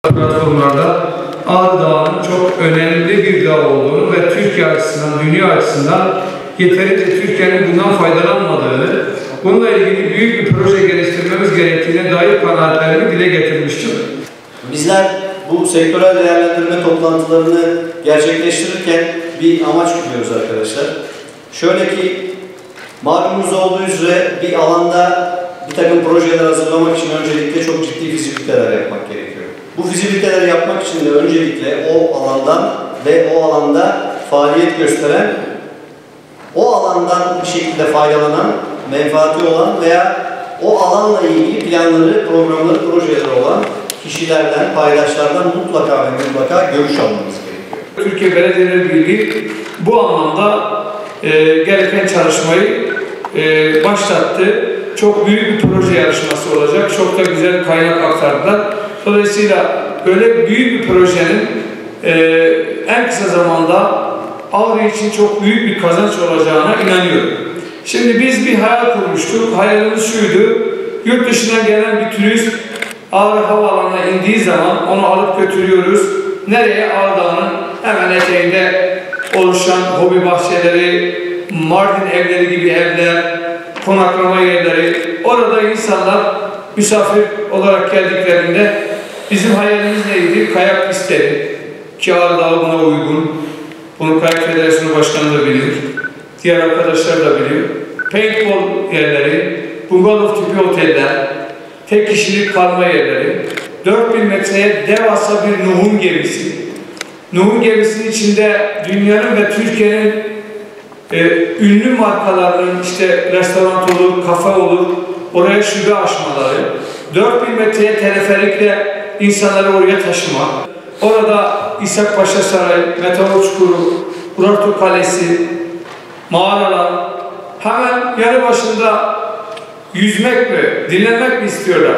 platformlarda Ağrı Dağı'nın çok önemli bir dağ olduğunu ve Türkiye açısından, dünya açısından yeterince Türkiye'nin bundan faydalanmadığını, bununla ilgili büyük bir proje geliştirmemiz gerektiğine dair kanaatlerimi dile getirmiştim. Bizler bu sektörel değerlendirme toplantılarını gerçekleştirirken bir amaç güdüyoruz arkadaşlar. Şöyle ki, malumunuz olduğu üzere bir alanda bir takım projeler hazırlamak için öncelikle çok ciddi fizibiliteler yapmak gerekiyor. Bu fizibiliteleri yapmak için de öncelikle o alandan ve o alanda faaliyet gösteren, o alandan bir şekilde faydalanan, menfaati olan veya o alanla ilgili planları, programları, projeleri olan kişilerden, paydaşlardan mutlaka ve mutlaka görüş almamız gerekiyor. Türkiye Belediyeler Birliği bu anlamda gereken çalışmayı başlattı. Çok büyük bir proje yarışması olacak. Çok da güzel kaynak aktardılar. Dolayısıyla böyle büyük bir projenin en kısa zamanda Ağrı için çok büyük bir kazanç olacağına inanıyorum. Şimdi biz bir hayal kurmuştuk. Hayalimiz şuydu: yurt dışından gelen bir turist Ağrı Havaalanı'na indiği zaman onu alıp götürüyoruz. Nereye? Ağrı Dağı'nın hemen eteğinde oluşan hobi bahçeleri, Mardin evleri gibi evler, konaklama yerleri. Orada insanlar misafir olarak geldiklerinde bizim hayalimiz neydi? Kayak pistleri. Ki Ağrı Dağı buna uygun. Bunu Kayak Federasyonu Başkanı da biliyor. Diğer arkadaşlar da biliyor. Paintball yerleri, bungalov tipi oteller, tek kişilik kalma yerleri, 4000 metreye devasa bir Nuh'un gemisi. Nuh'un gemisinin içinde dünyanın ve Türkiye'nin ünlü markalarının işte restoran olur, kafe olur, oraya şube açmaları, 4000 metreye teleferikle insanları oraya taşıma, orada İshak Paşa Sarayı, Meteor Çukuru, Urartu Kalesi, mağaralar, hemen yanı başında yüzmek mi, dinlenmek mi istiyorlar?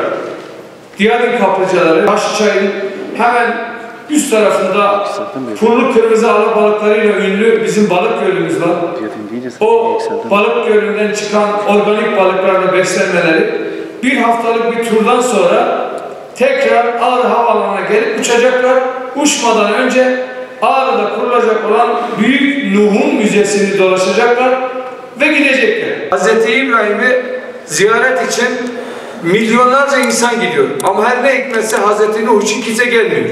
Diyadin kaplıcaları, Taşçay'ın hemen üst tarafında pullu kırmızı alabalıklarıyla ünlü bizim balık gölümüz var. O balık gölünden çıkan organik balıklarla beslenmeleri, bir haftalık bir turdan sonra tekrar Ağrı Havaalanı'na gelip uçacaklar. Uçmadan önce Ağrı'da kurulacak olan Büyük Nuh'un Müzesi'ni dolaşacaklar ve gidecekler. Hz. İbrahim'i ziyaret için milyonlarca insan gidiyor. Ama her ne hikmetse Hz. Nuh için kimse gelmiyor.